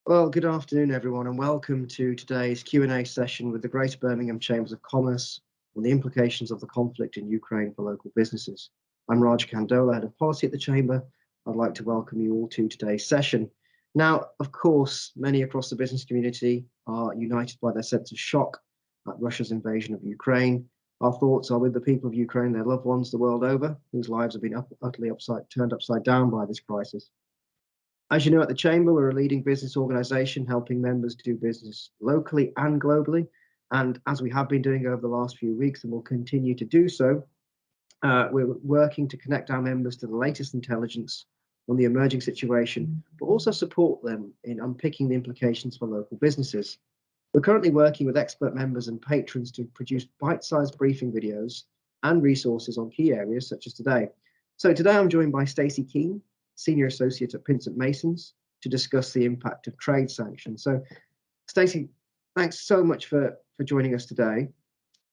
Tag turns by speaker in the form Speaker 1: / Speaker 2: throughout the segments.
Speaker 1: Well, good afternoon, everyone, and welcome to today's Q&A session with the Greater Birmingham Chambers of Commerce on the implications of the conflict in Ukraine for local businesses. I'm Raj Kandola, Head of Policy at the Chamber. I'd like to welcome you all to today's session. Now, of course, many across the business community are united by their sense of shock at Russia's invasion of Ukraine. Our thoughts are with the people of Ukraine, their loved ones the world over, whose lives have been utterly turned upside down by this crisis. As you know, at the Chamber, we're a leading business organisation helping members do business locally and globally. And as we have been doing over the last few weeks and will continue to do so, we're working to connect our members to the latest intelligence on the emerging situation, but also support them in unpicking the implications for local businesses. We're currently working with expert members and patrons to produce bite-sized briefing videos and resources on key areas such as today. So today I'm joined by Stacy Keen, Senior Associate at Pinsent Masons, to discuss the impact of trade sanctions. So Stacey, thanks so much for joining us today.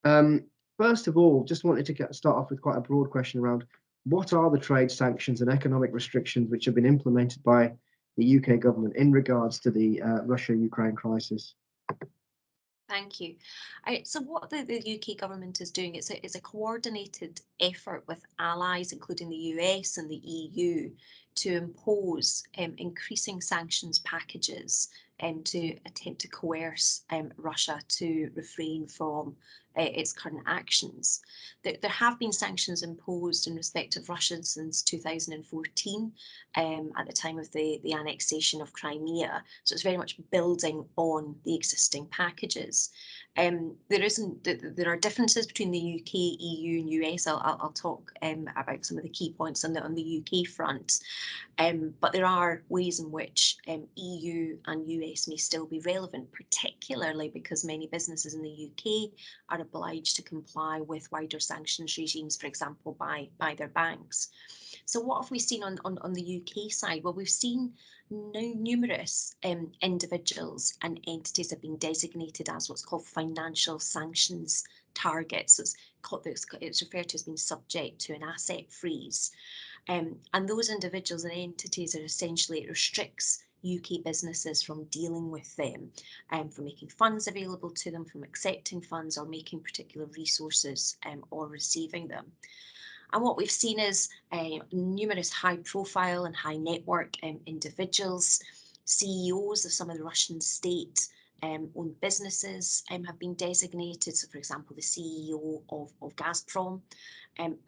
Speaker 1: First of all, just wanted to start off with quite a broad question around what are the trade sanctions and economic restrictions which have been implemented by the UK government in regards to the Russia-Ukraine crisis?
Speaker 2: Thank you. So what the UK government is doing is a coordinated effort with allies, including the US and the EU, to impose increasing sanctions packages to attempt to coerce Russia to refrain from its current actions. There have been sanctions imposed in respect of Russia since 2014, at the time of the annexation of Crimea. So it's very much building on the existing packages. There are differences between the UK, EU, and US. I'll talk about some of the key points on the UK front. But there are ways in which EU and US may still be relevant, particularly because many businesses in the UK are obliged to comply with wider sanctions regimes, for example, by their banks. So what have we seen on the UK side? Well, we've seen numerous individuals and entities have been designated as what's called financial sanctions targets. It's referred to as being subject to an asset freeze. And those individuals and entities are essentially, it restricts UK businesses from dealing with them, from making funds available to them, from accepting funds or making particular resources or receiving them. And what we've seen is numerous high profile and high network individuals, CEOs of some of the Russian state owned businesses have been designated. So, for example, the CEO of Gazprom,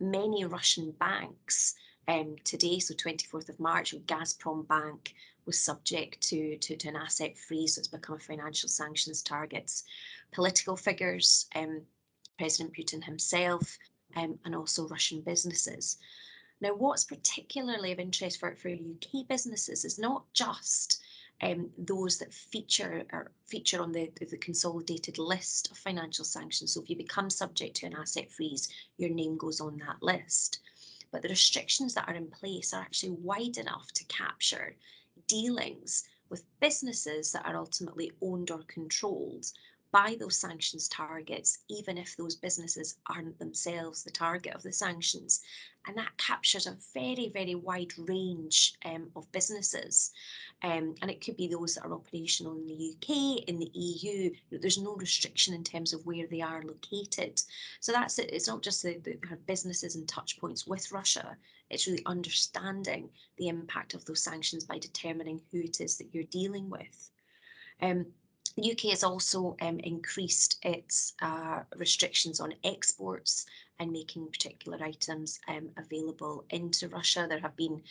Speaker 2: many Russian banks today, so 24th of March, Gazprom Bank was subject to an asset freeze, so it's become a financial sanctions targets. Political figures, President Putin himself, and also Russian businesses. Now, what's particularly of interest for UK businesses is not just those that feature on the consolidated list of financial sanctions. So if you become subject to an asset freeze, your name goes on that list. But the restrictions that are in place are actually wide enough to capture dealings with businesses that are ultimately owned or controlled by those sanctions targets, even if those businesses aren't themselves the target of the sanctions. And that captures a very, very wide range of businesses. And it could be those that are operational in the UK, in the EU. There's no restriction in terms of where they are located. So that's it. It's not just the businesses and touch points with Russia. It's really understanding the impact of those sanctions by determining who it is that you're dealing with. The UK has also increased its restrictions on exports and making particular items available into Russia. There have been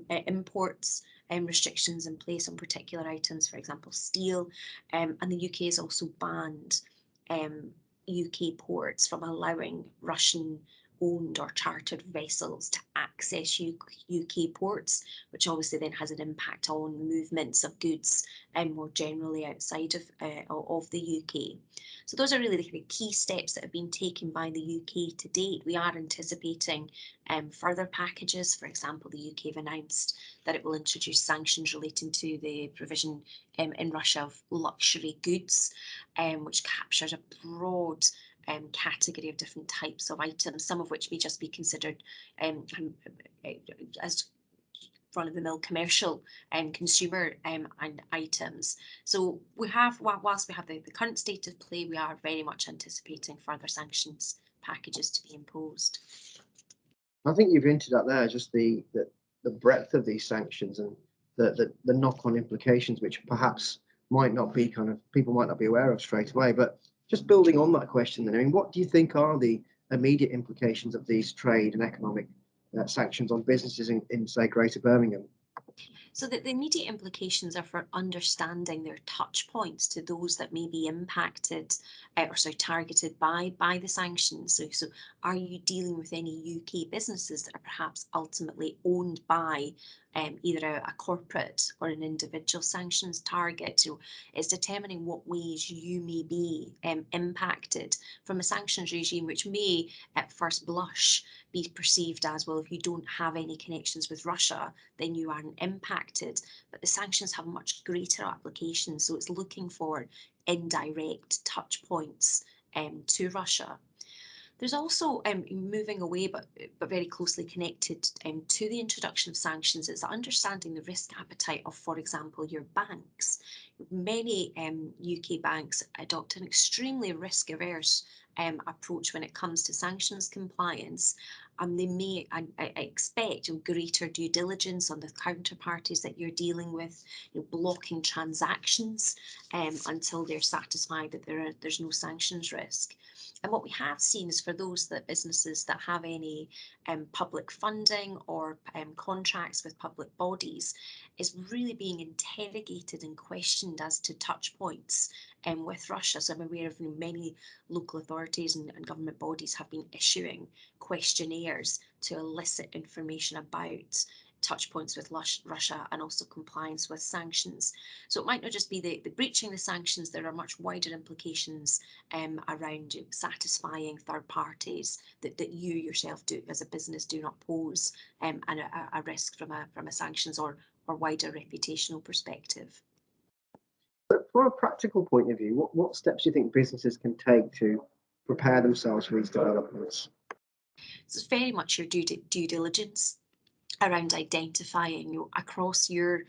Speaker 2: imports restrictions in place on particular items, for example, steel, and the UK has also banned UK ports from allowing Russian owned or chartered vessels to access UK ports, which obviously then has an impact on movements of goods and more generally outside of the UK. So those are really the key steps that have been taken by the UK to date. We are anticipating further packages. For example, the UK have announced that it will introduce sanctions relating to the provision in Russia of luxury goods, which captures a broad category of different types of items, some of which may just be considered as run-of-the-mill commercial and consumer and items. So we have, whilst we have the current state of play, we are very much anticipating further sanctions packages to be imposed.
Speaker 1: I think you've hinted at there just the breadth of these sanctions and the knock-on implications, which perhaps might not be people might not be aware of straight away. But just building on that question, then, I mean, what do you think are the immediate implications of these trade and economic sanctions on businesses in say Greater Birmingham?
Speaker 2: So that the immediate implications are for understanding their touch points to those that may be impacted targeted by the sanctions. So are you dealing with any UK businesses that are perhaps ultimately owned by either a corporate or an individual sanctions target? So it's determining what ways you may be impacted from a sanctions regime, which may at first blush be perceived as, well, if you don't have any connections with Russia, then you aren't impacted. But the sanctions have much greater applications. So it's looking for indirect touch points to Russia. There's also moving away, but very closely connected to the introduction of sanctions, is understanding the risk appetite of, for example, your banks. Many UK banks adopt an extremely risk-averse approach when it comes to sanctions compliance, and they may expect greater due diligence on the counterparties that you're dealing with, blocking transactions until they're satisfied that there's no sanctions risk. And what we have seen is for those businesses that have any public funding or contracts with public bodies, is really being interrogated and questioned as to touch points with Russia. So I'm aware of many local authorities and government bodies have been issuing questionnaires to elicit information about touch points with Russia and also compliance with sanctions. So it might not just be the breaching the sanctions, there are much wider implications around satisfying third parties that you yourself do as a business do not pose a risk from a sanctions or wider reputational perspective.
Speaker 1: But from a practical point of view, what steps do you think businesses can take to prepare themselves for these developments?
Speaker 2: So it's very much your due diligence around identifying across your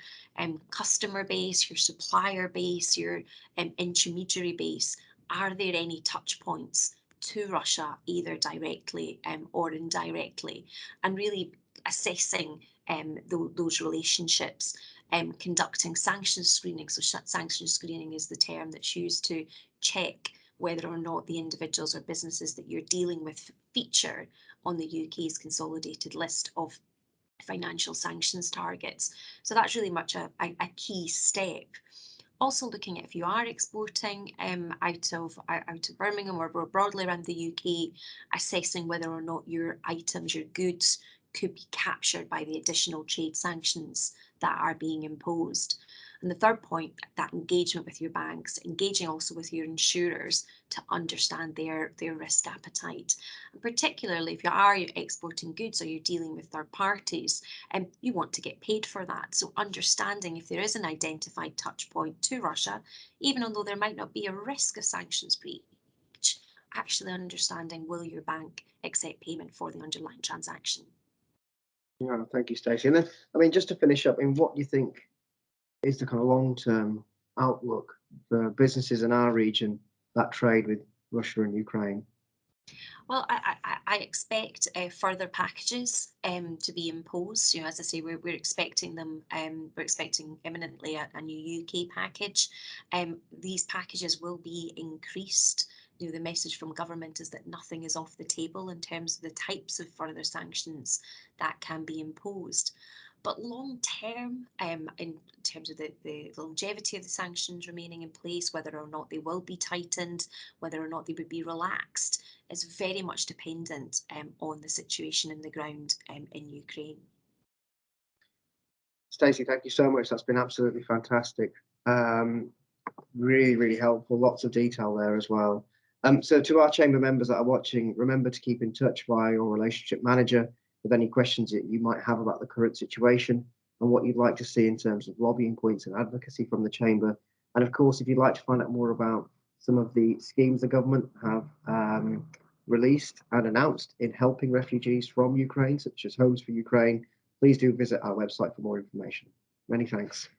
Speaker 2: customer base, your supplier base, your intermediary base, are there any touch points to Russia, either directly or indirectly, and really assessing those relationships, conducting sanctions screening. So sanctions screening is the term that's used to check whether or not the individuals or businesses that you're dealing with feature on the UK's consolidated list of financial sanctions targets. So that's really much a key step. Also looking at if you are exporting out of Birmingham or broadly around the UK, assessing whether or not your items, your goods could be captured by the additional trade sanctions that are being imposed. And the third point, that engagement with your banks, engaging also with your insurers to understand their risk appetite. And particularly if you are exporting goods or you're dealing with third parties, you want to get paid for that. So understanding if there is an identified touch point to Russia, even although there might not be a risk of sanctions breach, actually understanding, will your bank accept payment for the underlying transaction?
Speaker 1: Yeah, thank you, Stacey. And then, I mean, just to finish up, what do you think is the kind of long-term outlook for businesses in our region that trade with Russia and Ukraine?
Speaker 2: Well, I expect further packages to be imposed. As I say, we're expecting them. We're expecting imminently a new UK package. These packages will be increased. The message from government is that nothing is off the table in terms of the types of further sanctions that can be imposed. But long term, in terms of the longevity of the sanctions remaining in place, whether or not they will be tightened, whether or not they would be relaxed, is very much dependent on the situation in the ground in Ukraine.
Speaker 1: Stacey, thank you so much. That's been absolutely fantastic. Really, really helpful. Lots of detail there as well. So to our chamber members that are watching, remember to keep in touch via your relationship manager with any questions that you might have about the current situation and what you'd like to see in terms of lobbying points and advocacy from the chamber. And of course, if you'd like to find out more about some of the schemes the government have released and announced in helping refugees from Ukraine, such as Homes for Ukraine, please do visit our website for more information. Many thanks.